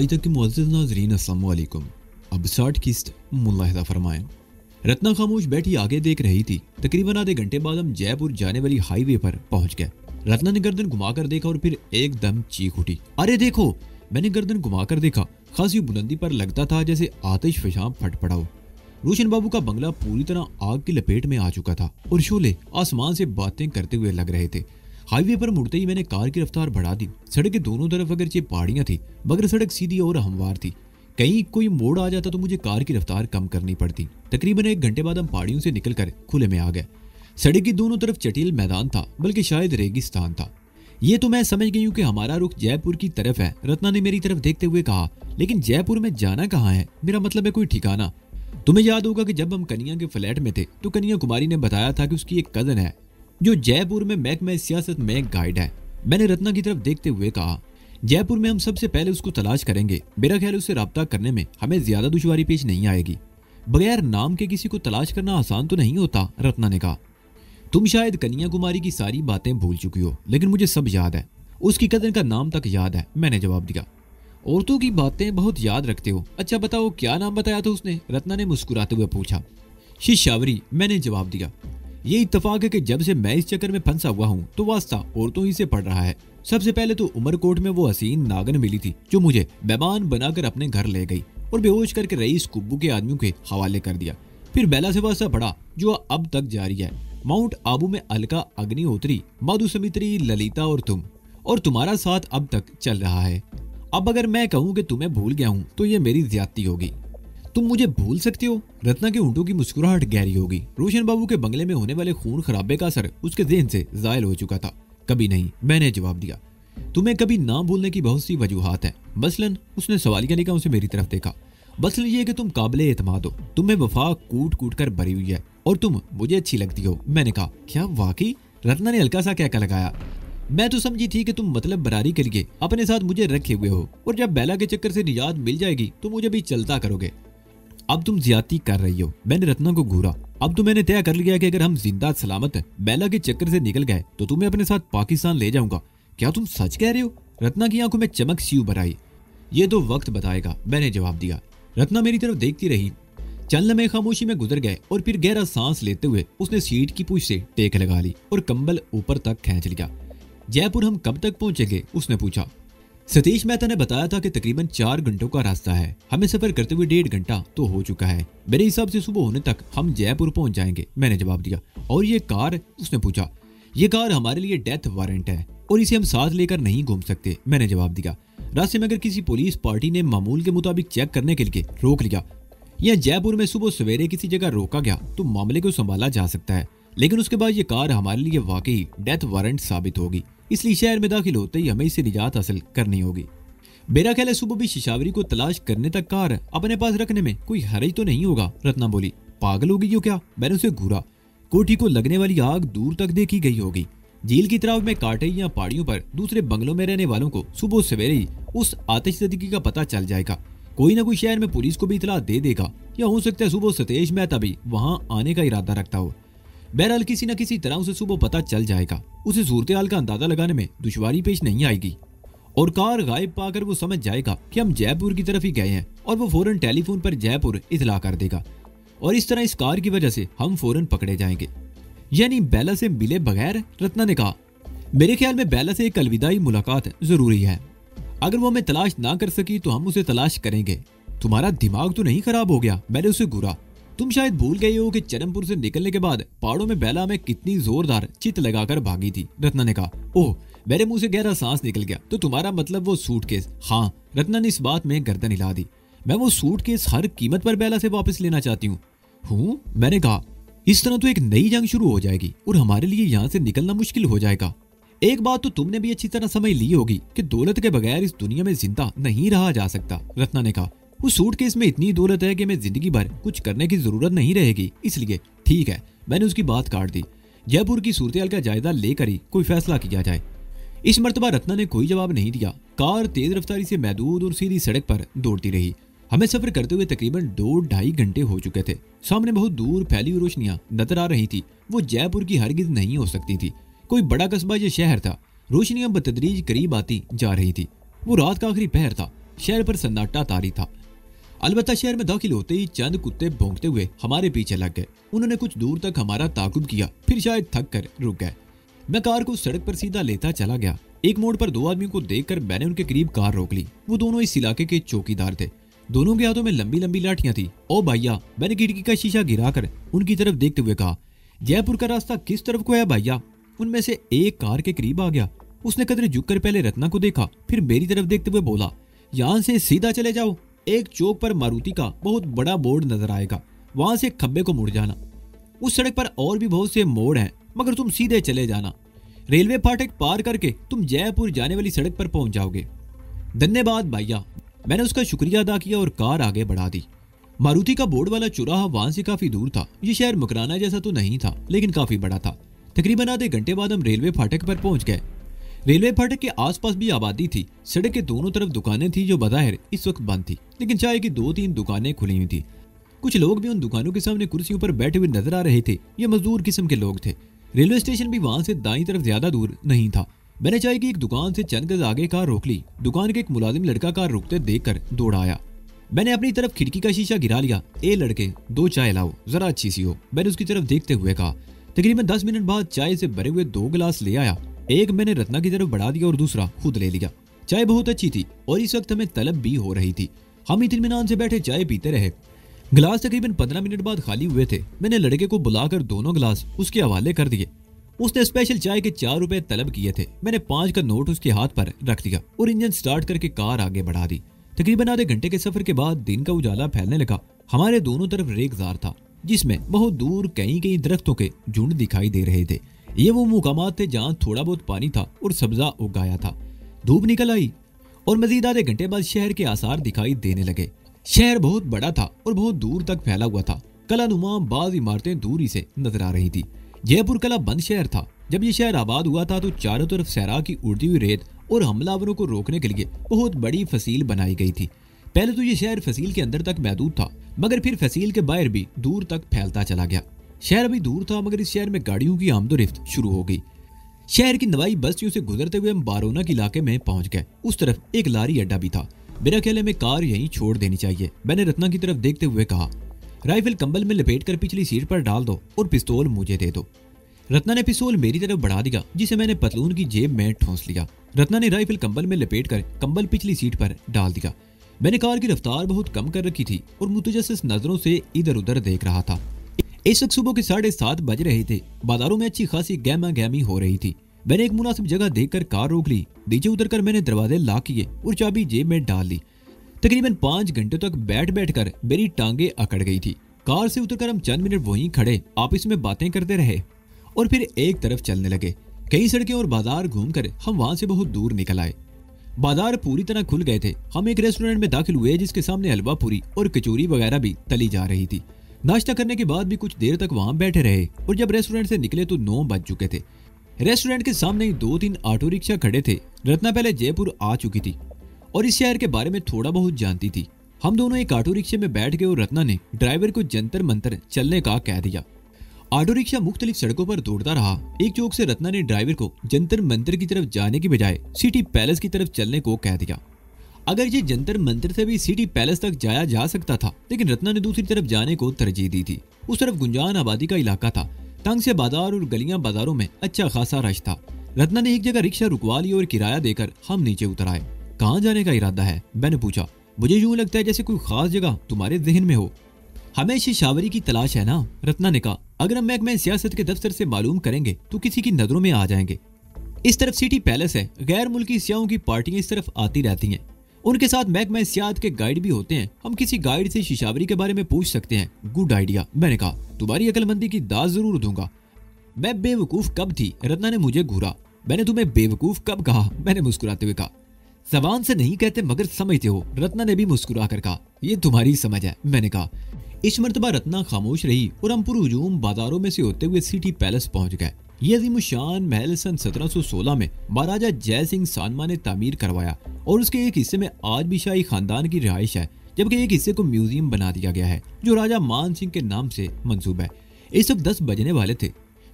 आज तक के मुअज़्ज़ज़ नाज़रीन अस्सलाम वालेकुम। अब 60 किस्त मुल्लाहिदा फरमाएं। रत्ना खामोश बैठी आगे देख रही थी। तकरीबन आधे घंटे बाद हम जयपुर जाने वाली हाईवे पर पहुंच गए। रत्ना ने गर्दन घुमाकर देखा और फिर एकदम चीख उठी, अरे देखो। मैंने गर्दन घुमाकर देखा। खासी बुलंदी पर लगता था जैसे आतिश फिशां फट पड़ा हो। रोशन बाबू का बंगला पूरी तरह आग की लपेट में आ चुका था और शोले आसमान से बातें करते हुए लग रहे थे। हाईवे पर मुड़ते ही मैंने कार की रफ्तार बढ़ा दी। सड़क के दोनों तरफ अगरचे पहाड़ियां थी मगर सड़क सीधी और हमवार थी। कहीं कोई मोड़ आ जाता तो मुझे कार की रफ्तार कम करनी पड़ती। तकरीबन 1 घंटे बाद हम पहाड़ियों से निकलकर खुले में आ गए। सड़क की दोनों तरफ चटील मैदान था, बल्कि शायद रेगिस्तान था। ये तो मैं समझ गई हूँ कि हमारा रुख जयपुर की तरफ है। रत्ना ने मेरी तरफ देखते हुए कहा, लेकिन जयपुर में जाना कहाँ है? मेरा मतलब है कोई ठिकाना। तुम्हें याद होगा कि जब हम कन्या के फ्लैट में थे तो कन्या कुमारी ने बताया था कि उसकी एक कजन है जो जयपुर में महकमा सियासत में गाइड है। मैंने रत्ना की तरफ देखते हुए कहा, जयपुर में हम सबसे पहले उसको तलाश करेंगे। मेरा ख्याल उससे राब्ता करने में हमें ज्यादा दुश्वारी पेश नहीं आएगी। बगैर नाम के किसी को तलाश करना आसान तो नहीं होता, रत्ना ने कहा। तुम शायद कन्या कुमारी की सारी बातें भूल चुकी हो, लेकिन मुझे सब याद है। उसकी कजन का नाम तक याद है, मैंने जवाब दिया। औरतों की बातें बहुत याद रखते हो। अच्छा बताओ, क्या नाम बताया था उसने? रत्ना ने मुस्कुराते हुए पूछा। शिशावरी, मैंने जवाब दिया। ये इत्तेफाक है कि जब से मैं इस चक्कर में फंसा हुआ हूँ तो वास्ता औरतों ही से पड़ रहा है। सबसे पहले तो उमरकोट में वो हसीन नागन मिली थी जो मुझे बेमान बनाकर अपने घर ले गई और बेहोश करके रईस कुब्बू के आदमियों के हवाले कर दिया। फिर बेला से वास्ता पड़ा जो अब तक जारी है। माउंट आबू में अलका, अग्निहोत्री, मधु समित्री, ललिता और तुम, और तुम्हारा साथ अब तक चल रहा है। अब अगर मैं कहूँ कि तुम्हें भूल गया हूँ तो ये मेरी ज्यादती होगी। तुम मुझे भूल सकती हो? रत्ना के होंठों की मुस्कुराहट गहरी होगी। रोशन बाबू के बंगले में होने वाले खून खराबे का असर उसके ज़हन से जायल हो चुका था। कभी नहीं, मैंने जवाब दिया। तुम्हें कभी ना भूलने की बहुत सी वजूहात है। मसलन, उसने सवालिया निगाहों से मेरी तरफ देखा, मसलन ये कि तुम काबिले एतमाद हो। तुम्हें वफा कूट कूट कर भरी हुई है और तुम मुझे अच्छी लगती हो। मैंने कहा, क्या वाकई? रत्ना ने हल्का सा कहका लगाया। मैं तो समझी थी कि तुम मतलब बरारी के लिए अपने साथ मुझे रखे हुए हो और जब बेला के चक्कर से निजात मिल जाएगी तो मुझे भी चलता करोगे। अब तुम ज्यादती कर रही हो। मैंने रत्ना को घूरा। अब तो मैंने तय कर लिया कि अगर हम जिंदा सलामत बेला के चक्कर से निकल गए तो तुम्हें अपने साथ पाकिस्तान ले जाऊंगा। क्या तुम सच कह रहे हो? रत्ना की आंखों में चमक सी उभर आई। ये तो वक्त बताएगा, मैंने जवाब दिया। रत्ना मेरी तरफ देखती रही। चंद लम्हे खामोशी में गुजर गए और फिर गहरा सांस लेते हुए उसने सीट की पूंछ से टेक लगा ली और कंबल ऊपर तक खींच लिया। जयपुर हम कब तक पहुंचेंगे? उसने पूछा। सतीश मेहता ने बताया था कि तकरीबन 4 घंटों का रास्ता है। हमें सफर करते हुए 1.5 घंटा तो हो चुका है। मेरे हिसाब से सुबह होने तक हम जयपुर पहुंच जाएंगे, मैंने जवाब दिया। और ये कार? उसने पूछा। ये कार हमारे लिए डेथ वारंट है और इसे हम साथ लेकर नहीं घूम सकते, मैंने जवाब दिया। रास्ते में अगर किसी पुलिस पार्टी ने मामूल के मुताबिक चेक करने के लिए रोक लिया या जयपुर में सुबह सवेरे किसी जगह रोका गया तो मामले को संभाला जा सकता है, लेकिन उसके बाद ये कार हमारे लिए वाकई डेथ वारंट साबित होगी। इसलिए शहर में दाखिल होते ही हमें इससे निजात हासिल करनी होगी। मेरा ख्याल है सुबह भी शिशावरी को तलाश करने तक कार अपने पास रखने में कोई हर्ज तो नहीं होगा, रत्ना बोली। पागल हो गई हो क्या? मैंने उसे घूरा। कोठी को लगने वाली आग दूर तक देखी गई होगी। झील की तरफ में कांटे या पहाड़ियों पर दूसरे बंगलों में रहने वालों को सुबह सवेरे ही उस आतिशज़दगी का पता चल जाएगा। कोई ना कोई शहर में पुलिस को भी इतला दे देगा, या हो सकता है सुबह सतीश मेहता भी वहां आने का इरादा रखता हो। बहरहाल किसी न किसी तरह उसे सुबह पता चल जाएगा। उसे सूरत हाल का अंदाजा लगाने में दुश्वारी पेश नहीं आएगी और कार गायब पाकर वो समझ जाएगा कि हम जयपुर की तरफ ही गए हैं और वो फौरन टेलीफोन पर जयपुर इतला कर देगा और इस तरह इस कार की वजह से हम फौरन पकड़े जाएंगे। यानी बेला से मिले बगैर? रत्ना ने कहा। मेरे ख्याल में बेला से एक अलविदाई मुलाकात जरूरी है। अगर वो हमें तलाश ना कर सकी तो हम उसे तलाश करेंगे। तुम्हारा दिमाग तो नहीं खराब हो गया? मैंने उसे घूरा। तुम शायद भूल गए हो कि चरमपुर से निकलने के बाद पहाड़ों में बेला में कितनी जोरदार चित लगाकर भागी थी, रत्ना ने कहा। ओह, मेरे मुंह से गहरा सांस निकल गया। तो तुम्हारा मतलब वो सूटकेस? हाँ, रत्ना ने इस बात में गर्दन हिला दी। मैं वो सूटकेस हर कीमत पर बेला से वापस लेना चाहती हूँ, मैंने कहा। इस तरह तो एक नई जंग शुरू हो जाएगी और हमारे लिए यहाँ से निकलना मुश्किल हो जाएगा। एक बात तो तुमने भी अच्छी तरह समझ ली होगी कि दौलत के बगैर इस दुनिया में जिंदा नहीं रहा जा सकता, रत्ना ने कहा। उस सूटकेस में इतनी दौलत है कि मैं जिंदगी भर कुछ करने की जरूरत नहीं रहेगी, इसलिए ठीक है, मैंने उसकी बात काट दी। जयपुर की सूरत हाल का जायजा लेकर ही कोई फैसला किया जाए। इस मर्तबा रत्ना ने कोई जवाब नहीं दिया। कार तेज रफ्तारी से महदूद और सीधी सड़क पर दौड़ती रही। हमें सफर करते हुए तकरीबन 2-2.5 घंटे हो चुके थे। सामने बहुत दूर फैली हुई रोशनियां नजर आ रही थी। वो जयपुर की हरगिज नहीं हो सकती थी। कोई बड़ा कस्बा या शहर था। रोशनियां बतदरीज करीब आती जा रही थी। वो रात का आखिरी पहर था। शहर पर सन्नाटा तारी था। अलबत्ता शहर में दाखिल होते ही चंद कुत्ते भौंकते हुए हमारे पीछे लग गए। उन्होंने कुछ दूर तक हमारा ताकुब किया, फिर शायद थक कर रुक गए। मैं कार को सड़क पर सीधा लेता चला गया। एक मोड़ पर दो आदमियों को देखकर मैंने उनके करीब कार रोक ली। वो दोनों इस इलाके के चौकीदार थे। दोनों के हाथों में लंबी लंबी लाठियां थी। ओ भैया, मैंने खिड़की का शीशा गिराकर उनकी तरफ देखते हुए कहा, जयपुर का रास्ता किस तरफ को है भैया? उनमें से एक कार के करीब आ गया। उसने कदर झुककर पहले रत्ना को देखा, फिर मेरी तरफ देखते हुए बोला, यहाँ से सीधा चले जाओ। एक चौक पर मारुति का बहुत बड़ा बोर्ड नजर आएगा, वहां से खब्बे को मुड़ जाना। उस सड़क पर और भी बहुत से मोड़ हैं, मगर तुम सीधे चले जाना। रेलवे फाटक पार करके तुम जयपुर जाने वाली सड़क पर पहुंच जाओगे। धन्यवाद भैया। मैंने उसका शुक्रिया अदा किया और कार आगे बढ़ा दी। मारुति का बोर्ड वाला चौराहा वहां से काफी दूर था। ये शहर मकराना जैसा तो नहीं था, लेकिन काफी बड़ा था। तकरीबन आधे घंटे बाद हम रेलवे फाटक पर पहुंच गए। रेलवे फाटक के आसपास भी आबादी थी। सड़क के दोनों तरफ दुकानें थी जो बज़ाहिर इस वक्त बंद थी, लेकिन चाय की 2-3 दुकानें खुली हुई थी। कुछ लोग भी उन दुकानों के सामने कुर्सियों पर बैठे हुए नजर आ रहे थे। ये मजदूर किस्म के लोग थे। रेलवे स्टेशन भी वहां से दाईं तरफ ज्यादा दूर नहीं था। मैंने चाय की एक दुकान से चंद गज आगे कार रोक ली। दुकान के एक मुलाजिम लड़का कार रुकते देखकर दौड़ आया। मैंने अपनी तरफ खिड़की का शीशा गिरा लिया। ए लड़के, 2 चाय लाओ, जरा अच्छी सी हो, मैंने उसकी तरफ देखते हुए कहा। तकरीबन 10 मिनट बाद चाय से भरे हुए 2 गिलास ले आया। एक मैंने रत्ना की तरफ बढ़ा दिया और दूसरा खुद ले लिया। चाय बहुत अच्छी थी और इस वक्त हमें तलब भी हो रही थी। हम इत्मीनान से बैठे चाय पीते रहे। गिलास तकरीबन 15 मिनट बाद खाली हुए थे। मैंने लड़के को बुलाकर दोनों गिलास उसके हवाले कर दिए। उसने स्पेशल चाय के 4 रुपए तलब किए थे। मैंने 5 का नोट उसके हाथ पर रख दिया और इंजन स्टार्ट करके कार आगे बढ़ा दी। तकरीबन आधे घंटे के सफर के बाद दिन का उजाला फैलने लगा। हमारे दोनों तरफ रेगजार था, जिसमें बहुत दूर कहीं कहीं दरख्तों के झुंड दिखाई दे रहे थे। ये वो मुकामात थे जहाँ थोड़ा बहुत पानी था और सब्जा उगाया था। धूप निकल आई और मजीद आधे घंटे बाद शहर के आसार दिखाई देने लगे। शहर बहुत बड़ा था और बहुत दूर तक फैला हुआ था। कलानुमा बाज इमारतें दूरी से नजर आ रही थी। जयपुर कला बंद शहर था। जब ये शहर आबाद हुआ था तो चारों तरफ सहरा की उड़ती हुई रेत और हमलावरों को रोकने के लिए बहुत बड़ी फसील बनाई गई थी। पहले तो ये शहर फसील के अंदर तक महदूद था, मगर फिर फसील के बाहर भी दूर तक फैलता चला गया। शहर अभी दूर था, मगर इस शहर में गाड़ियों की आमदोरफ्त शुरू हो गई। शहर की नवाई बस्तियों से गुजरते हुए हम बारोनक इलाके में पहुंच गए। उस तरफ एक लारी अड्डा भी था। मेरा ख्याल में कार यहीं छोड़ देनी चाहिए। मैंने रत्ना की तरफ देखते हुए कहा, राइफल कंबल में लपेटकर पिछली सीट पर डाल दो और पिस्तौल मुझे दे दो। रत्ना ने पिस्तौल मेरी तरफ बढ़ा दिया, जिसे मैंने पतलून की जेब में ठूंस लिया। रत्ना ने राइफल कंबल में लपेटकर कंबल पिछली सीट पर डाल दिया। मैंने कार की रफ्तार बहुत कम कर रखी थी और मुतजस्सिस नजरों से इधर उधर देख रहा था। इस वक्त सुबह के 7:30 बज रहे थे। बाजारों में अच्छी खासी गहमा गहमी हो रही थी। मैंने एक मुनासिब जगह देखकर कार रोक ली। नीचे उतरकर मैंने दरवाजे लॉक किए और चाबी जेब में डाल ली। तकरीबन 5 घंटे तक बैठ बैठ कर मेरी टांगे अकड़ गई थी। कार से उतरकर हम चंद मिनट वहीं खड़े आपस में बातें करते रहे और फिर एक तरफ चलने लगे। कई सड़कें और बाजार घूमकर हम वहां से बहुत दूर निकल आए। बाजार पूरी तरह खुल गए थे। हम एक रेस्टोरेंट में दाखिल हुए जिसके सामने हलवा पूरी और कचौरी वगैरह भी तली जा रही थी। नाश्ता करने के बाद भी कुछ देर तक वहां बैठे रहे और जब रेस्टोरेंट से निकले तो 9 बज चुके थे। रेस्टोरेंट के सामने ही 2-3 ऑटो रिक्शा खड़े थे। रत्ना पहले जयपुर आ चुकी थी और इस शहर के बारे में थोड़ा बहुत जानती थी। हम दोनों एक ऑटो रिक्शे में बैठ गए और रत्ना ने ड्राइवर को जंतर मंतर चलने का कह दिया। ऑटो रिक्शा मुख्तलिफ सड़कों पर दौड़ता रहा। एक चौक से रत्ना ने ड्राइवर को जंतर मंतर की तरफ जाने की बजाय सिटी पैलेस की तरफ चलने को कह दिया। अगर ये जंतर मंतर से भी सिटी पैलेस तक जाया जा सकता था, लेकिन रत्ना ने दूसरी तरफ जाने को तरजीह दी थी। उस तरफ गुंजान आबादी का इलाका था। तंग से बाजार और गलियां बाजारों में अच्छा खासा रश था। रत्ना ने एक जगह रिक्शा रुकवा ली और किराया देकर हम नीचे उतर आए। कहाँ जाने का इरादा है? मैंने पूछा। मुझे यूं लगता है जैसे कोई खास जगह तुम्हारे जहन में हो। हमें शिशावरी की तलाश है ना, रत्ना ने कहा। अगर हम महकमा सियासत के दफ्तर से मालूम करेंगे तो किसी की नजरों में आ जाएंगे। इस तरफ सिटी पैलेस है। गैर मुल्की सियाहों की पार्टियां इस तरफ आती रहती हैं। उनके साथ महकमा सियासत के गाइड भी होते हैं। हम किसी गाइड से शिशावरी के बारे में पूछ सकते हैं। गुड आइडिया, मैंने कहा। तुम्हारी अक्लमंदी की दाद जरूर दूंगा। मैं बेवकूफ कब थी? रत्ना ने मुझे घूरा। मैंने तुम्हें बेवकूफ कब कहा? मैंने मुस्कुराते हुए कहा। जबान से नहीं कहते मगर समझते हो, रत्ना ने भी मुस्कुरा कर कहा। ये तुम्हारी समझ है, मैंने कहा। इस मर्तबा रत्ना खामोश रही और हम पुरहुजूम बाजारों में से होते हुए सिटी पैलेस पहुंच गए। ये अजीमुशान महल सन 1716 में महाराजा जय सिंह सानमा ने तामीर करवाया और उसके एक हिस्से में आज भी शाही खानदान की रिहाइश है, जबकि एक हिस्से को म्यूजियम बना दिया गया है जो राजा मान सिंह के नाम से मंसूब है। इस वक्त 10 बजने वाले थे।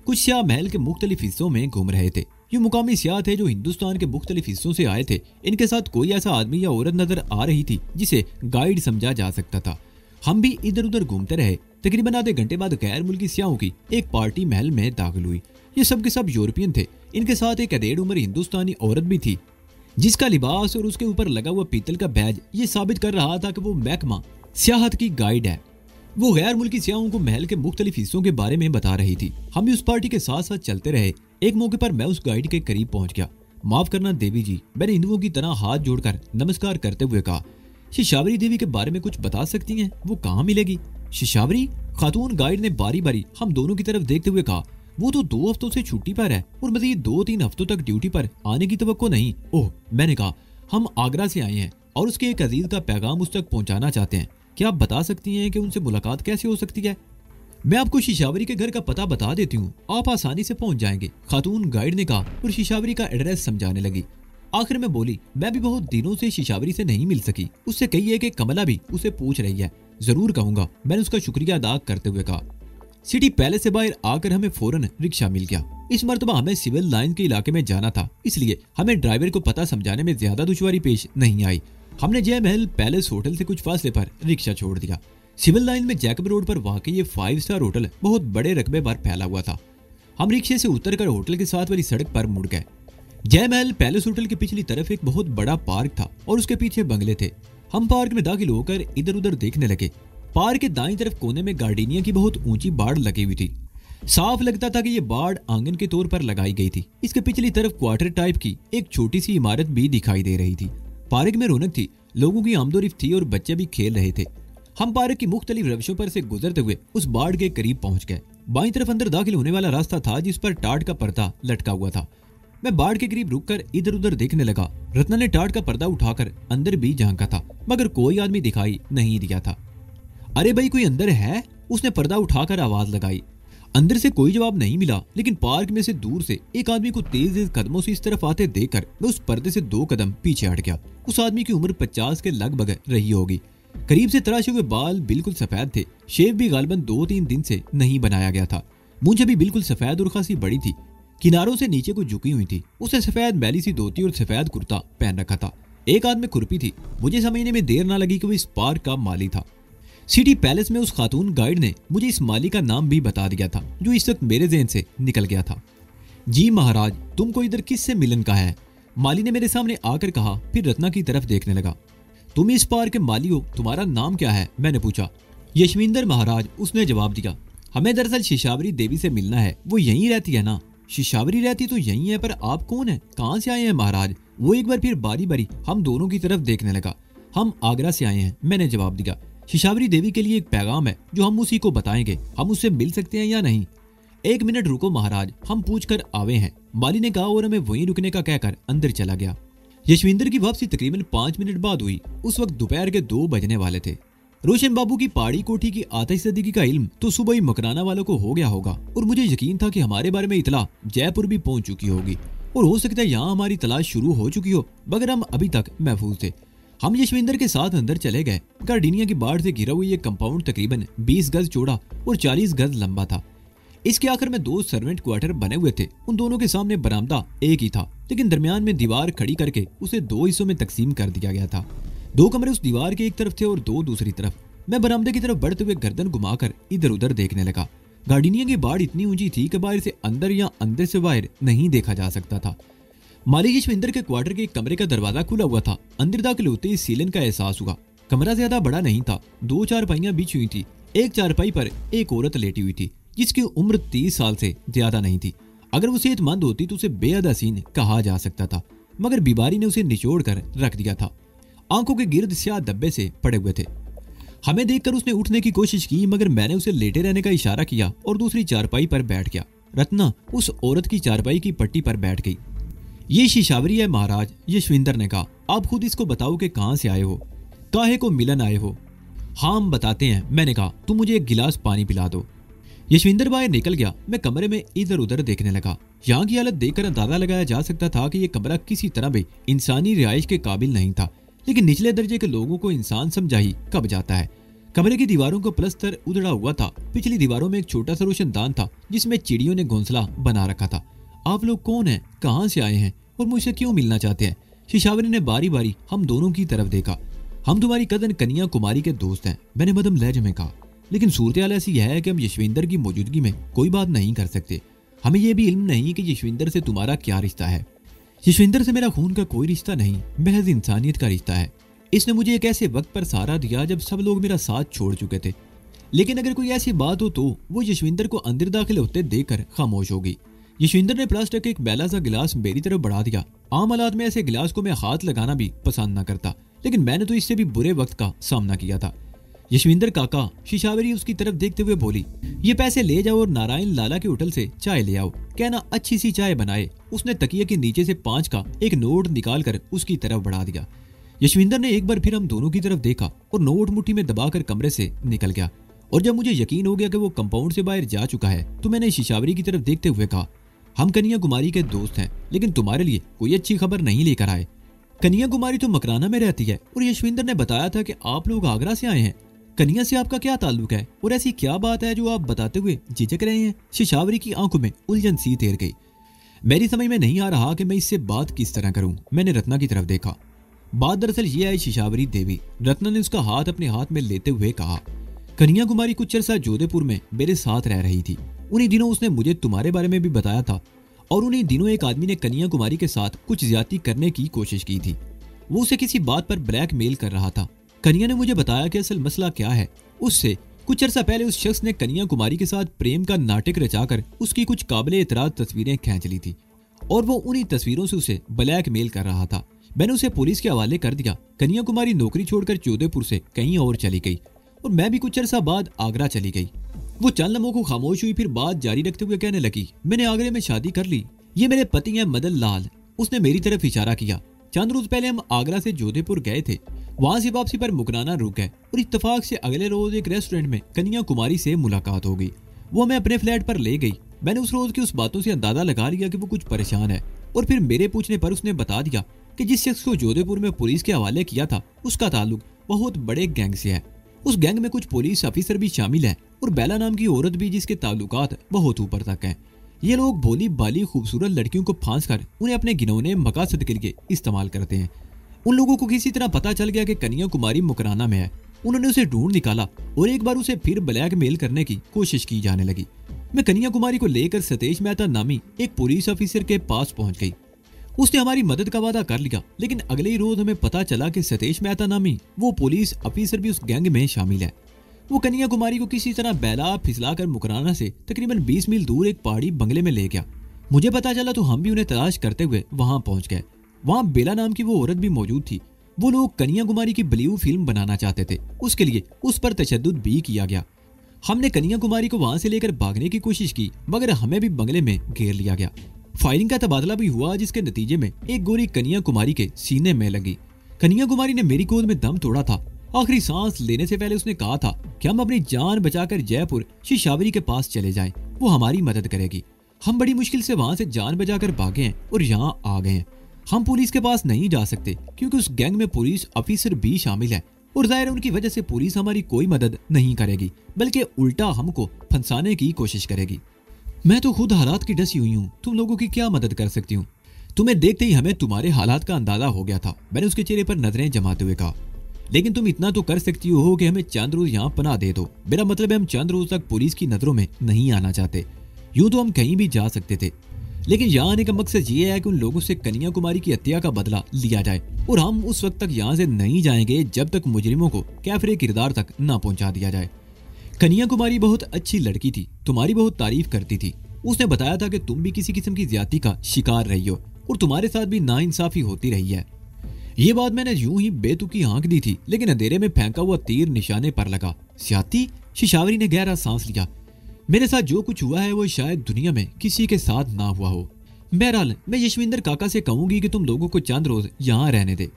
कुछ शाह महल के मुख्तलिफ हिस्सों में घूम रहे थे। ये मुकामी सियाह थे जो हिंदुस्तान के मुख्तलिफ हिस्सों से आए थे। इनके साथ कोई ऐसा आदमी या औरत नजर आ रही थी जिसे गाइड समझा जा सकता था। हम भी इधर उधर घूमते रहे। तकरीबन आधे घंटे बाद गैर मुल्की सियाहों की एक पार्टी महल में दाखिल हुई। ये सब के सब यूरोपियन थे। इनके साथ एक अधेड़ उम्र हिंदुस्तानी औरत भी थी जिसका लिबास और उसके ऊपर लगा हुआ पीतल का बैज ये साबित कर रहा था कि वो महकमा सियाहत की गाइड है। वो गैर मुल्की सियाहों को महल के मुख्तलिफ हिस्सों के बारे में बता रही थी। हम भी उस पार्टी के साथ साथ चलते रहे। एक मौके पर मैं उस गाइड के करीब पहुंच गया। माफ करना देवी जी, मैंने हिंदुओं की तरह हाथ जोड़कर नमस्कार करते हुए कहा, शिशावरी देवी के बारे में कुछ बता सकती हैं? वो कहाँ मिलेगी? शिशावरी? खातून गाइड ने बारी बारी हम दोनों की तरफ देखते हुए कहा, वो तो 2 हफ्तों से छुट्टी पर है और मजीद 2-3 हफ्तों तक ड्यूटी पर आने की तवक्को नहीं। ओह, मैंने कहा, हम आगरा से आए हैं और उसके एक अजीज का पैगाम उस तक पहुंचाना चाहते हैं। क्या आप बता सकती हैं कि उनसे मुलाकात कैसे हो सकती है? मैं आपको शिशावरी के घर का पता बता देती हूँ, आप आसानी से पहुंच जाएंगे, खातून गाइड ने कहा और शिशावरी का एड्रेस समझाने लगी। आखिर में बोली, मैं भी बहुत दिनों से शिशावरी से नहीं मिल सकी। उससे कहिए कि कमला भी उसे पूछ रही है। जरूर कहूंगा, मैंने उसका शुक्रिया अदा करते हुए कहा। सिटी पैलेस से बाहर आकर हमें फौरन रिक्शा मिल गया। इस मर्तबा हमें सिविल लाइन के इलाके में जाना था, इसलिए हमें ड्राइवर को पता समझाने में ज्यादा दुश्वारी पेश नहीं आई। हमने जय महल पैलेस होटल से कुछ फासले पर रिक्शा छोड़ दिया। सिविल लाइन में जैकब रोड पर वाकई ये 5 स्टार होटल बहुत बड़े रकबे पर फैला हुआ था। हम रिक्शे से उतरकर होटल के साथ वाली सड़क पर मुड़ गए। जय महल पैलेस होटल के पिछली तरफ एक बहुत बड़ा पार्क था और उसके पीछे बंगले थे। हम पार्क में दाखिल होकर इधर उधर देखने लगे। पार्क के दाईं तरफ कोने में गार्डिनिया की बहुत ऊंची बाड़ लगी हुई थी। साफ लगता था कि ये बाड़ आंगन के तौर पर लगाई गई थी। इसके पिछली तरफ क्वार्टर टाइप की एक छोटी सी इमारत भी दिखाई दे रही थी। पार्क में रौनक थी, लोगों की आमदोरफ्त थी और बच्चे भी खेल रहे थे। हम पार्क की मुख्तलिफ रविशों पर से गुजरते हुए उस बाड़ के करीब पहुंच गए। बाईं तरफ अंदर दाखिल होने वाला रास्ता था जिस पर टाट का पर्दा लटका हुआ था। मैं बाड़ के करीब रुककर इधर उधर देखने लगा। रत्ना ने टाट का पर्दा उठाकर अंदर भी झांका था, मगर कोई आदमी दिखाई नहीं दिया था। अरे भाई, कोई अंदर है? उसने पर्दा उठाकर आवाज लगाई। अंदर से कोई जवाब नहीं मिला, लेकिन पार्क में से दूर से एक आदमी को तेज कदमों से इस तरफ आते देखकर मैं उस पर्दे से 2 कदम पीछे हट गया। उस आदमी की उम्र 50 के लगभग रही होगी। करीब से तराशे हुए बाल बिल्कुल सफेद थे। शेव भी गालबन 2-3 दिन से नहीं बनाया गया था। मूंछ भी बिल्कुल सफेद और खासी बड़ी थी, किनारों से नीचे को झुकी हुई थी। उसने सफेद मैली सी धोती और सफेद कुर्ता पहन रखा था। एक हाथ में खुरपी थी। मुझे समझने में देर ना लगी कि वो इस पार्क का माली था। सिटी पैलेस में उस खातून गाइड ने मुझे इस माली का नाम भी बता दिया था, जो इस वक्त मेरे ज़हन से निकल गया था। जी महाराज, तुमको इधर किससे मिलन का है? माली ने मेरे सामने आकर कहा, फिर रत्ना की तरफ देखने लगा। तुम इस पार्क के माली हो, तुम्हारा नाम क्या है? मैंने पूछा। यशविंदर महाराज, उसने जवाब दिया। हमें दरअसल शिशावरी देवी से मिलना है, वो यहीं रहती है ना? शिशावरी रहती तो यहीं है, पर आप कौन है, कहाँ से आए हैं महाराज? वो एक बार फिर बारी बारी हम दोनों की तरफ देखने लगा। हम आगरा से आए हैं, मैंने जवाब दिया। शिशावरी देवी के लिए एक पैगाम है जो हम उसी को बताएंगे। हम उससे मिल सकते हैं या नहीं? 1 मिनट रुको महाराज, हम पूछ कर आवे हैं, माली ने कहा और हमें वहीं रुकने का कहकर अंदर चला गया। यशविंदर की वापसी तकरीबन 5 मिनट बाद हुई। उस वक्त दोपहर के 2 बजने वाले थे। रोशन बाबू की पहाड़ी कोठी की आतिशज़दगी का इल्म तो सुबह ही मकराना वालों को हो गया होगा और मुझे यकीन था कि हमारे बारे में इतला जयपुर भी पहुंच चुकी होगी और हो सकता है यहाँ हमारी तलाश शुरू हो चुकी हो, मगर हम अभी तक महफूज थे। हम यशविंदर के साथ अंदर चले गए। गार्डिनिया की बाढ़ से घिरा हुआ ये कंपाउंड तकरीबन 20 गज चौड़ा और 40 गज लंबा था। इसके आखिर में 2 सर्वेंट क्वार्टर बने हुए थे। उन दोनों के सामने बरामदा एक ही था, लेकिन दरमियान में दीवार खड़ी करके उसे 2 हिस्सों में तकसीम कर दिया गया था। 2 कमरे उस दीवार के एक तरफ थे और 2 दूसरी तरफ। मैं बरामदे की तरफ बढ़ते हुए गर्दन घुमाकर इधर उधर देखने लगा। गार्डिनिया की बाढ़ इतनी ऊंची थी कि बाहर से अंदर या अंदर से बाहर नहीं देखा जा सकता था। माली यशविंदर के क्वार्टर के एक कमरे का दरवाजा खुला हुआ था। अंदर दाखिल होते ही सीलन का एहसास हुआ। कमरा ज्यादा बड़ा नहीं था। 2 चारपाइयां बिछी हुई थी। एक चारपाई पर एक औरत लेटी हुई थी जिसकी उम्र 30 साल से ज्यादा नहीं थी। अगर वो सेहतमंद होती तो उसे बेहद हसीन कहा जा सकता था, मगर बीमारी ने उसे निचोड़ कर रख दिया था। आंखों के गिर्द स्याह धब्बे से पड़े हुए थे। हमें देखकर उसने उठने की कोशिश की, मगर मैंने उसे लेटे रहने का इशारा किया और दूसरी चारपाई पर बैठ गया। रत्ना उस औरत की चारपाई की पट्टी पर बैठ गई। ये शिशावरी है महाराज, यशविंदर ने कहा। आप खुद इसको बताओ कि कहाँ से आए हो, काहे को मिलन आए हो? हाँ हम बताते हैं, मैंने कहा। तुम मुझे एक गिलास पानी पिला दो। यशविंदर बाहर निकल गया। मैं कमरे में इधर उधर देखने लगा। यहाँ की हालत देखकर अंदाजा लगाया जा सकता था कि यह कमरा किसी तरह भी इंसानी रिहाइश के काबिल नहीं था, लेकिन निचले दर्जे के लोगों को इंसान समझा ही कब जाता है। कमरे की दीवारों का प्लस्तर उधड़ा हुआ था। पिछली दीवारों में एक छोटा सा रोशनदान था जिसमें चिड़ियों ने घोंसला बना रखा था। आप लोग कौन हैं, कहाँ से आए हैं और मुझसे क्यों मिलना चाहते हैं? शिशावरी ने बारी बारी हम दोनों की तरफ देखा। हम तुम्हारी कजन कन्या कुमारी के दोस्त हैं, मैंने मध्यम लहजे में कहा। लेकिन सूरत ऐसी है कि हम यशविंदर की मौजूदगी में कोई बात नहीं कर सकते। हमें यह भी इल्म नहीं कि यशविंदर से तुम्हारा क्या रिश्ता है। यशविंदर से मेरा खून का कोई रिश्ता नहीं, महज इंसानियत का रिश्ता है। इसने मुझे एक ऐसे वक्त पर सहारा दिया जब सब लोग मेरा साथ छोड़ चुके थे। लेकिन अगर कोई ऐसी बात हो तो वो यशविंदर को अंदर दाखिल होते देखकर खामोश होगी। यशविंदर ने प्लास्टिक का एक बैला सा गिलास मेरी तरफ बढ़ा दिया। आम हालात में ऐसे गिलास को मैं हाथ लगाना भी पसंद न करता, लेकिन मैंने तो इससे भी बुरे वक्त का सामना किया था। यशविंदर काका, शिशावरी उसकी तरफ देखते हुए बोली, ये पैसे ले जाओ और नारायण लाला के होटल से चाय ले आओ, कहना अच्छी सी चाय बनाए। उसने तकिए के नीचे से 5 का एक नोट निकालकर उसकी तरफ बढ़ा दिया। यशविंदर ने एक बार फिर हम दोनों की तरफ देखा और नोट मुट्ठी में दबाकर कमरे से निकल गया। और जब मुझे यकीन हो गया कि वो कंपाउंड से बाहर जा चुका है तो मैंने शिशावरी की तरफ देखते हुए कहा, हम कन्या कुमारी के दोस्त हैं, लेकिन तुम्हारे लिए कोई अच्छी खबर नहीं लेकर आए। कन्या कुमारी तो मकराना में रहती है और यशविंदर ने बताया था कि आप लोग आगरा से आए हैं। कन्या से आपका क्या ताल्लुक है और ऐसी क्या बात है जो आप बताते हुए झिझक रहे हैं? शिशावरी की आंखों में उलझन सी तैर गई। मेरी समझ में नहीं आ रहा कि मैं इससे बात किस तरह करूं। मैंने रत्ना की तरफ देखा। बात दरअसल ये आई शिशावरी देवी। रत्ना ने उसका हाथ अपने हाथ में लेते हुए कहा, कन्या कुमारी कुछ अरसा जोधपुर में मेरे साथ रह रही थी। उन्हीं दिनों उसने मुझे तुम्हारे बारे में भी बताया था और उन्हीं दिनों एक आदमी ने कन्या कुमारी के साथ कुछ ज्यादती करने की कोशिश की थी। वो उसे किसी बात पर ब्लैकमेल कर रहा था। कन्या ने मुझे बताया कि असल मसला क्या है। उससे कुछ अर्सा पहले उस शख्स ने कन्या कुमारी के साथ प्रेम का नाटक रचाकर उसकी कुछ काबिले एतराज तस्वीरें खींच ली थी और वो उन्हीं तस्वीरों से उसे ब्लैकमेल कर रहा था। मैंने उसे पुलिस के हवाले कर दिया। कन्या कुमारी नौकरी छोड़कर जोधपुर से कहीं और चली गई और मैं भी कुछ अर्सा बाद आगरा चली गई। वो चंद लम्हों को खामोश हुई, फिर बात जारी रखते हुए कहने लगी, मैंने आगरे में शादी कर ली। ये मेरे पति हैं मदन लाल। उसने मेरी तरफ इशारा किया। चंद रोज पहले हम आगरा से जोधपुर गए थे। वहां से वापसी पर मुकराना रुक गए और इत्तेफाक से अगले रोज एक रेस्टोरेंट में कन्या कुमारी से मुलाकात हो गई। वो हमें अपने फ्लैट पर ले गई। मैंने उस रोज की उस बातों से अंदाजा लगा लिया कि वो कुछ परेशान है और फिर मेरे पूछने पर उसने बता दिया कि जिस शख्स को जोधपुर में पुलिस के हवाले किया था उसका ताल्लुक बहुत बड़े गैंग से है। उस गैंग में कुछ पुलिस ऑफिसर भी शामिल है और बेला नाम की औरत भी, जिसके ताल्लुकात बहुत ऊपर तक हैं। ये लोग भोली बाली खूबसूरत लड़कियों को फांस कर उन्हें अपने घिनौने मकासद के लिए इस्तेमाल करते हैं। उन लोगों को किसी तरह पता चल गया कि कन्या कुमारी मुकराना में है। उन्होंने उसे ढूंढ निकाला और एक बार उसे फिर ब्लैकमेल करने की कोशिश की जाने लगी। मैं कन्या कुमारी को लेकर सतेश मेहता नामी एक पुलिस ऑफिसर के पास पहुंच गई। उसने हमारी मदद का वादा कर लिया, लेकिन अगले ही रोज हमें पता चला कि सतेश मेहता नामी वो पुलिस ऑफिसर भी उस गैंग में शामिल है। वो कन्या कुमारी को किसी तरह बैला फिसलाकर मुकराना से तकरीबन 20 मील दूर एक पहाड़ी बंगले में ले गया। मुझे पता चला तो हम भी उन्हें तलाश करते हुए वहां पहुंच गए। वहां बेला नाम की वो औरत भी मौजूद थी। वो लोग कन्या कुमारी की बॉलीवुड फिल्म बनाना चाहते थे। उसके लिए उस पर तशद्दुद भी किया गया। हमने कन्या कुमारी को वहां से लेकर भागने की कोशिश की, मगर हमें भी बंगले में घेर लिया गया। फायरिंग का तबादला भी हुआ, जिसके नतीजे में एक गोली कन्या कुमारी के सीने में लगी। कन्या कुमारी ने मेरी गोद में दम तोड़ा था। आखिरी सांस लेने से पहले उसने कहा था कि हम अपनी जान बचाकर जयपुर शिशावरी के पास चले जाएं, वो हमारी मदद करेगी। हम बड़ी मुश्किल से वहां से जान बचाकर भागे हैं और यहाँ आ गए हैं। हम पुलिस के पास नहीं जा सकते क्योंकि उस गैंग में पुलिस ऑफिसर भी शामिल है और जाहिर है उनकी वजह से पुलिस हमारी कोई मदद नहीं करेगी, बल्कि उल्टा हमको फंसाने की कोशिश करेगी। मैं तो खुद हालात की डसी हुई हूँ, तुम लोगों की क्या मदद कर सकती हूँ? तुम्हें देखते ही हमें तुम्हारे हालात का अंदाजा हो गया था, मैंने उसके चेहरे पर नजरें जमाते हुए कहा। लेकिन तुम इतना तो कर सकती हो कि हमें चंद रोज यहाँ पनाह दे दो। मेरा मतलब है हम चंद रोज तक पुलिस की नजरों में नहीं आना चाहते। यूं तो हम कहीं भी जा सकते थे, लेकिन यहाँ आने का मकसद ये है कि उन लोगों से कन्या कुमारी की हत्या का बदला लिया जाए और हम उस वक्त तक यहाँ से नहीं जाएंगे जब तक मुजरिमों को कैफरे किरदार तक न पहुंचा दिया जाए। कन्या कुमारी बहुत अच्छी लड़की थी, तुम्हारी बहुत तारीफ करती थी। उसने बताया था कि तुम भी किसी किस्म की ज्यादती का शिकार रही हो और तुम्हारे साथ भी नाइंसाफी होती रही है। ये बात मैंने यूं ही बेतुकी आंक दी थी, लेकिन अंधेरे में फेंका हुआ तीर निशाने पर लगा। ज्यादती? शिशावरी ने गहरा सांस लिया। मेरे साथ जो कुछ हुआ है वो शायद दुनिया में किसी के साथ ना हुआ हो। बहरहाल मैं यशविंदर काका से कहूंगी कि तुम लोगों को चंद रोज यहाँ रहने दे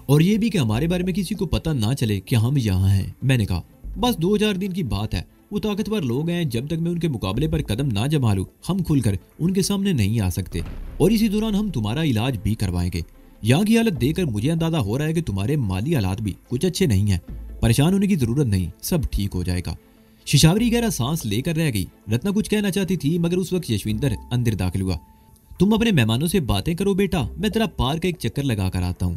और ये भी कि हमारे बारे में किसी को पता ना चले कि हम यहाँ हैं। मैंने कहा बस 2-4 दिन की बात है। वो ताकतवर लोग हैं, जब तक मैं उनके मुकाबले पर कदम ना जमा लूं हम खुलकर उनके सामने नहीं आ सकते और इसी दौरान हम तुम्हारा इलाज भी करवाएंगे। यहाँ की हालत देखकर मुझे अंदाजा हो रहा है कि तुम्हारे माली हालात भी कुछ अच्छे नहीं हैं। परेशान होने की जरूरत नहीं, सब ठीक हो जाएगा। शिशावरी गहरा सांस लेकर रह गई। रत्ना कुछ कहना चाहती थी, मगर उस वक्त यशविंदर अंदर दाखिल हुआ। तुम अपने मेहमानों से बातें करो बेटा, मैं तेरा पार्क का एक चक्कर लगा कर आता हूँ।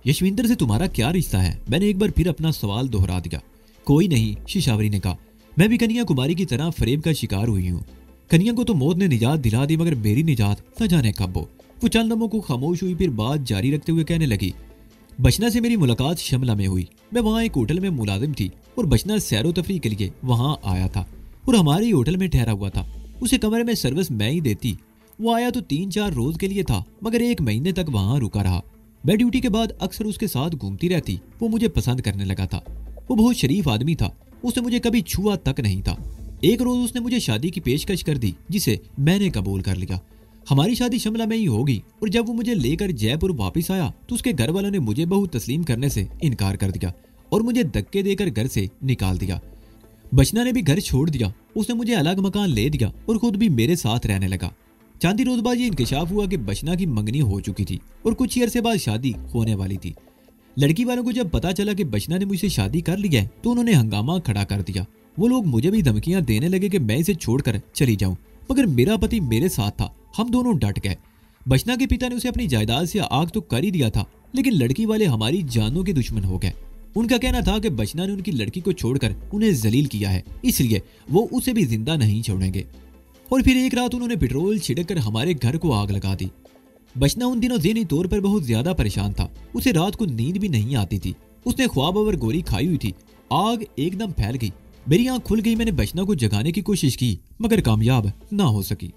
यशविंदर से तुम्हारा क्या रिश्ता है? मैंने एक बार फिर अपना सवाल दोहरा दिया। कोई नहीं, शिशावरी ने कहा, मैं भी कन्या कुमारी की तरह फरेब का शिकार हुई हूँ। कन्या को तो मौत ने निजात दिला दी, मगर मेरी निजात न जाने कब हो। वो चंद लम्हों को खामोश हुई, फिर बात जारी रखते हुए कहने लगी, बचना से मेरी मुलाकात शिमला में हुई। मैं वहाँ एक होटल में मुलाजिम थी और बचना सैरो तफरी के लिए वहाँ आया था और हमारे होटल में ठहरा हुआ था। उसे कमरे में सर्विस मैं ही देती। वो आया तो 3-4 रोज के लिए था, मगर 1 महीने तक वहाँ रुका रहा। मैं ड्यूटी के बाद अक्सर उसके साथ घूमती रहती। वो मुझे पसंद करने लगा था। वो बहुत शरीफ आदमी था। उसने मुझे कभी छुआ तक नहीं था। एक रोज उसने मुझे शादी की पेशकश कर दी, जिसे मैंने कबूल कर लिया। हमारी शादी शिमला में ही होगी और जब वो मुझे लेकर जयपुर वापस आया तो उसके घर वालों ने मुझे बहू तस्लीम करने से इनकार कर दिया और मुझे धक्के देकर घर से निकाल दिया। बचना ने भी घर छोड़ दिया। उसने मुझे अलग मकान ले दिया और खुद भी मेरे साथ रहने लगा। चांदी रोज बाद ये इंकशाफ हुआ कि बचना की मंगनी हो चुकी थी और कुछ ही अरसे बाद शादी होने वाली थी। लड़की वालों को जब पता चला कि बचना ने मुझसे शादी कर ली है तो उन्होंने हंगामा खड़ा कर दिया। वो लोग मुझे भी धमकियां देने लगे कि मैं इसे छोड़कर चली जाऊं, मगर मेरा पति मेरे साथ था। हम दोनों डट गए। बचना के पिता ने उसे अपनी जायदाद से आग तो कर ही दिया था, लेकिन लड़की वाले हमारी जानों के दुश्मन हो गए। उनका कहना था कि बचना ने उनकी लड़की को छोड़कर उन्हें जलील किया है, इसलिए वो उसे भी जिंदा नहीं छोड़ेंगे। और फिर एक रात उन्होंने पेट्रोल छिड़क कर हमारे घर को आग लगा दी। बचना उन दिनों ज़हनी तौर पर बहुत ज्यादा परेशान था। उसे रात को नींद भी नहीं आती थी। उसने ख्वाब और गोली खाई हुई थी। आग एकदम फैल गई। मेरी आंख खुल गई। मैंने बचना को जगाने की कोशिश की, मगर कामयाब ना हो सकी।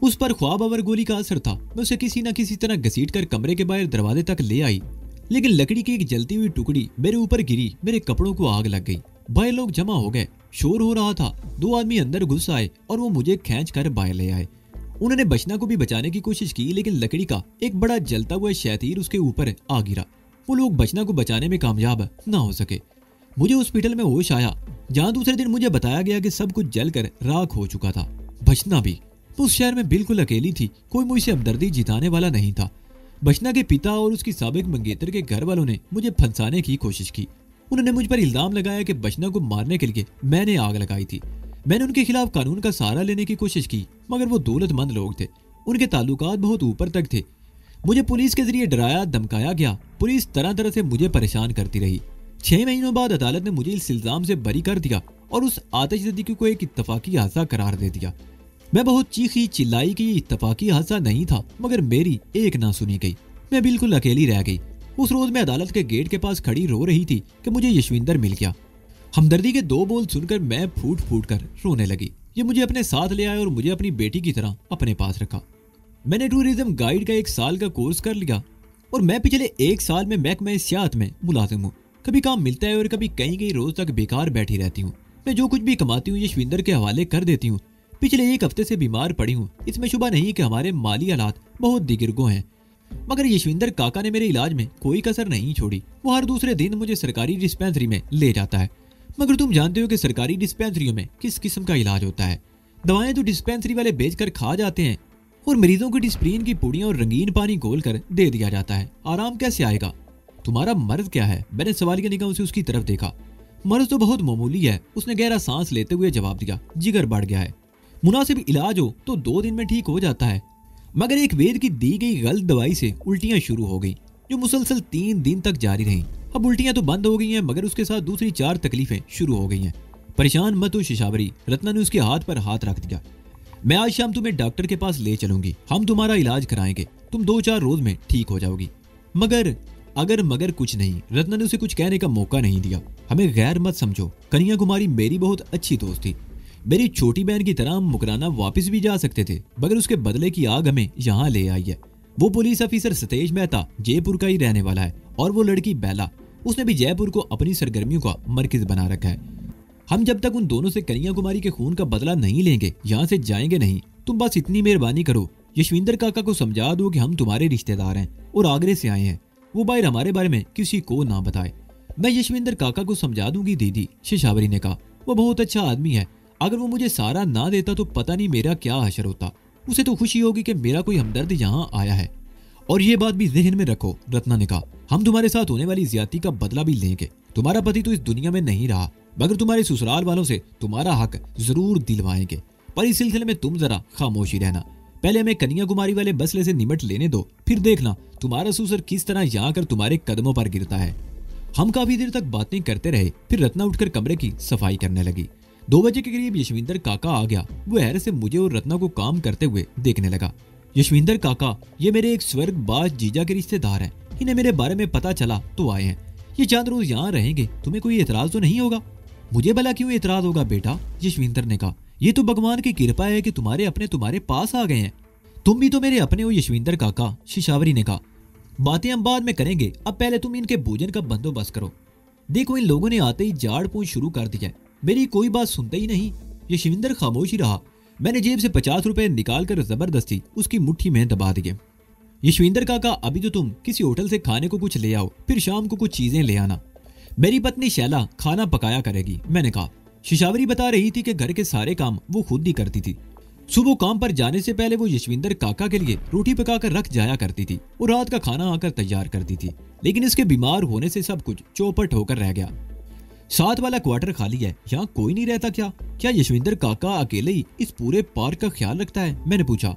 उस पर ख्वाब और गोली का असर था। मैं उसे किसी न किसी तरह घसीट कर कमरे के बाहर दरवाजे तक ले आई, लेकिन लकड़ी की एक जलती हुई टुकड़ी मेरे ऊपर गिरी। मेरे कपड़ों को आग लग गई। बाहर लोग जमा हो गए। शोर हो रहा था। 2 आदमी अंदर घुस आए और वो मुझे खींच कर बाहर ले आए। उन्होंने बचना को भी बचाने की कोशिश की, लेकिन लकड़ी का एक बड़ा जलता हुआ शैतीर उसके ऊपर आ गिरा। वो लोग बचना को बचाने में कामयाब ना हो सके। मुझे हॉस्पिटल में होश आया, जहाँ दूसरे दिन मुझे बताया गया कि सब कुछ जलकर राख हो चुका था। बचना भी। उस शहर में बिल्कुल अकेली थी। कोई मुझसे हमदर्दी जिताने वाला नहीं था। बचना के पिता और उसकी साबिक मंगेतर के घर वालों ने मुझे फंसाने की कोशिश की। उन्होंने मुझ पर इल्जाम लगाया कि बचना को मारने के लिए मैंने आग लगाई थी। मैंने उनके खिलाफ कानून का सहारा लेने की कोशिश की, मगर वो दौलतमंद लोग थे। उनके ताल्लुकात बहुत ऊपर तक थे। मुझे पुलिस के जरिए डराया धमकाया गया। पुलिस तरह तरह से मुझे परेशान करती रही। 6 महीनों बाद अदालत ने मुझे इस इल्जाम से बरी कर दिया और उस आतिशज़दी को एक इत्तफाकी हादसा करार दे दिया। मैं बहुत चीखी चिल्लाई कि ये इत्तफाकी हादसा नहीं था, मगर मेरी एक ना सुनी गई। मैं बिल्कुल अकेली रह गई। उस रोज मैं अदालत के गेट के पास खड़ी रो रही थी कि मुझे यशविंदर मिल गया। हमदर्दी के 2 बोल सुनकर मैं फूट फूट कर रोने लगी। ये मुझे अपने साथ ले आया और मुझे अपनी बेटी की तरह अपने पास रखा। मैंने टूरिज्म गाइड का 1 साल का कोर्स कर लिया और मैं पिछले 1 साल में महकमा सियाहत में मुलाजिम हूँ। कभी काम मिलता है और कभी कई रोज तक बेकार बैठी रहती हूँ। मैं जो कुछ भी कमाती हूँ यशविंदर के हवाले कर देती हूँ। पिछले 1 हफ्ते से बीमार पड़ी हूँ। इसमें शुबा नहीं कि हमारे माली हालात बहुत दिगरगो हैं, मगर यशविंदर काका ने मेरे इलाज में कोई कसर नहीं छोड़ी। वो हर दूसरे दिन मुझे सरकारी डिस्पेंसरी में ले जाता है, मगर तुम जानते हो कि सरकारी डिस्पेंसरियों में किस किस्म का इलाज होता है। दवाएं तो डिस्पेंसरी वाले बेचकर खा जाते हैं और मरीजों को डिस्प्रीन की पुड़ियां और रंगीन पानी घोल कर दे दिया जाता है। आराम कैसे आएगा? तुम्हारा मर्ज क्या है? मैंने सवालिया निगाहों से उसकी तरफ देखा। मर्ज तो बहुत मामूली है, उसने गहरा सांस लेते हुए जवाब दिया। जिगर बढ़ गया है। मुनासिब इलाज हो तो 2 दिन में ठीक हो जाता है, मगर एक वेद की दी गई गलत दवाई से उल्टियां शुरू हो गई, जो मुसलसल 3 दिन तक जारी रहीं। अब उल्टियां तो बंद हो गई हैं, मगर उसके साथ दूसरी 4 तकलीफें शुरू हो गई हैं। परेशान मत हो शिशावरी, रत्ना ने उसके हाथ पर हाथ रख दिया। मैं आज शाम तुम्हें डॉक्टर के पास ले चलूंगी। हम तुम्हारा इलाज कराएंगे। तुम 2-4 रोज में ठीक हो जाओगी। मगर कुछ नहीं। रत्ना ने उसे कुछ कहने का मौका नहीं दिया। हमें गैर मत समझो। कन्या कुमारी मेरी बहुत अच्छी दोस्त थी। मेरी छोटी बहन की तरह हम मुकराना वापस भी जा सकते थे, मगर उसके बदले की आग हमें यहाँ ले आई है। वो पुलिस ऑफिसर सतेज मेहता जयपुर का ही रहने वाला है, और वो लड़की बेला, उसने भी जयपुर को अपनी सरगर्मियों का मरकज बना रखा है। हम जब तक उन दोनों से कन्या कुमारी के खून का बदला नहीं लेंगे यहाँ से जाएंगे नहीं। तुम बस इतनी मेहरबानी करो, यशविंदर काका को समझा दो कि हम तुम्हारे रिश्तेदार हैं और आगरे से आए हैं। वो बाहर हमारे बारे में किसी को ना बताए। मैं यशविंदर काका को समझा दूंगी दीदी, शिशावरी ने कहा। वो बहुत अच्छा आदमी है। अगर वो मुझे सारा ना देता तो पता नहीं मेरा क्या हशर होता। उसे तो खुशी होगी कि मेरा कोई हमदर्द यहाँ आया है। और ये बात भी जहन में रखो, रत्ना ने कहा, हम तुम्हारे साथ होने वाली ज्यादती का बदला भी लेंगे। तुम्हारा पति तो इस दुनिया में नहीं रहा, मगर तुम्हारे ससुराल वालों से तुम्हारा हक जरूर दिलवाएंगे। पर इस सिलसिले में तुम जरा खामोशी रहना। पहले हमें कन्याकुमारी वाले बसले से निमट लेने दो, फिर देखना तुम्हारा ससुर किस तरह यहाँ आकर तुम्हारे कदमों पर गिरता है। हम काफी देर तक बातें करते रहे, फिर रत्ना उठकर कमरे की सफाई करने लगी। 2 बजे के करीब यशविंदर काका आ गया। वो हैरत से मुझे और रत्ना को काम करते हुए देखने लगा। यशविंदर काका, ये मेरे एक स्वर्गबाज जीजा के रिश्तेदार हैं। इन्हें मेरे बारे में पता चला तो आए हैं। ये चंद रोज यहाँ रहेंगे, तुम्हें कोई एतराज तो नहीं होगा? मुझे भला क्यों एतराज होगा बेटा, यशविंदर ने कहा। ये तो भगवान की कृपा है कि तुम्हारे अपने तुम्हारे पास आ गए हैं। तुम भी तो मेरे अपने हो यशविंदर काका, शिशावरी ने कहा। बातें हम बाद में करेंगे, अब पहले तुम इनके भोजन का बंदोबस्त करो। देखो इन लोगों ने आते ही झाड़ पोंछ शुरू कर दिया। मेरी कोई बात सुनते ही नहीं। यशविंदर खामोश ही रहा। मैंने जेब से 50 रुपए निकालकर जबरदस्ती उसकी मुट्ठी में दबा दिए। यशविंदर काका, अभी तो तुम किसी होटल से खाने को कुछ ले आओ, फिर शाम को कुछ चीजें ले आना। मेरी पत्नी शैला खाना पकाया करेगी, मैंने कहा। शिशावरी बता रही थी कि घर के सारे काम वो खुद ही करती थी। सुबह काम पर जाने से पहले वो यशविंदर काका के लिए रोटी पकाकर रख जाया करती थी और रात का खाना आकर तैयार करती थी। लेकिन इसके बीमार होने से सब कुछ चौपट होकर रह गया। साथ वाला क्वार्टर खाली है, यहाँ कोई नहीं रहता क्या? क्या यशविंदर काका अकेले ही इस पूरे पार्क का ख्याल रखता है? मैंने पूछा।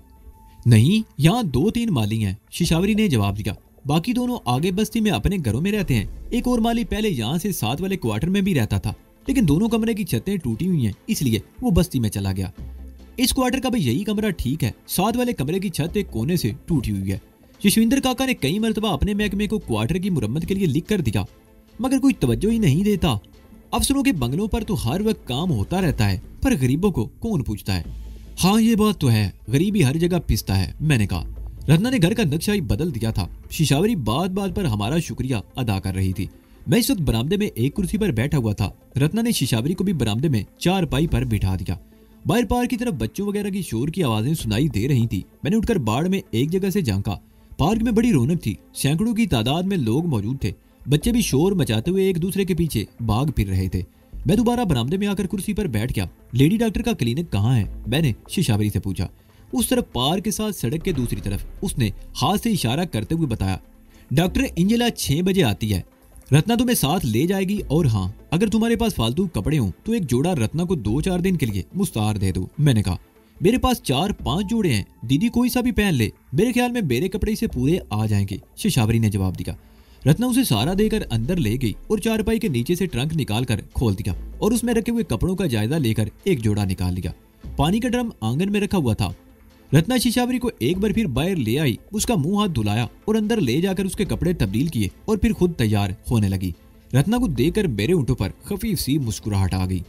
नहीं, यहाँ 2-3 माली हैं, शिशावरी ने जवाब दिया। बाकी दोनों आगे बस्ती में अपने घरों में रहते हैं। एक और माली पहले यहाँ से साथ वाले क्वार्टर में भी रहता था, लेकिन दोनों कमरे की छतें टूटी हुई हैं, इसलिए वो बस्ती में चला गया। इस क्वार्टर का भी यही कमरा ठीक है। साथ वाले कमरे की छत एक कोने से टूटी हुई है। यशविंदर काका ने कई मरतबा अपने महकमे को क्वार्टर की मुरम्मत के लिए लिख कर दिया, मगर कोई तवज्जो ही नहीं देता। अफसरों के बंगलों पर तो हर वक्त काम होता रहता है, पर गरीबों को कौन पूछता है? हाँ ये बात तो है, गरीबी हर जगह पिसता है, मैंने कहा। रत्ना ने घर का नक्शा ही बदल दिया था। शिशावरी बात बात पर हमारा शुक्रिया अदा कर रही थी। मैं इस वक्त बरामदे में एक कुर्सी पर बैठा हुआ था। रत्ना ने शिशावरी को भी बरामदे में चारपाई पर बिठा दिया। बाहर पार्क की तरफ बच्चों वगैरह की शोर की आवाजें सुनाई दे रही थी। मैंने उठकर बाड़ में एक जगह से झांका। पार्क में बड़ी रौनक थी। सैकड़ों की तादाद में लोग मौजूद थे। बच्चे भी शोर मचाते हुए एक दूसरे के पीछे भाग फिर रहे थे। मैं दोबारा बरामदे में आकर कुर्सी पर बैठ गया। लेडी डॉक्टर का क्लिनिक कहाँ है? मैंने शिशावरी से पूछा। उस तरफ पार्क के साथ सड़क के दूसरी तरफ, उसने हाथ से इशारा करते हुए बताया। डॉक्टर इंजेला 6 बजे आती है। रत्ना तुम्हें साथ ले जाएगी, और हाँ, अगर तुम्हारे पास फालतू कपड़े हों तो एक जोड़ा रत्ना को 2-4 दिन के लिए मुस्तार दे दो, मैंने कहा। मेरे पास 4-5 जोड़े हैं, दीदी कोई सा भी पहन ले, मेरे ख्याल में मेरे कपड़े से पूरे आ जाएंगे, शिशावरी ने जवाब दिया। रत्ना उसे सहारा देकर अंदर ले गई और चारपाई के नीचे से ट्रंक निकाल कर खोल दिया और उसमें रखे हुए कपड़ों का जायजा लेकर एक जोड़ा निकाल लिया। पानी का ड्रम आंगन में रखा हुआ था। रत्ना शिशावरी को एक बार फिर बाहर ले आई, उसका मुंह हाथ धुलाया और अंदर ले जाकर उसके कपड़े तब्दील किए और फिर खुद तैयार होने लगी। रत्ना को देखकर मेरे ऊँटों पर खफीफ सी मुस्कुराहट आ गई।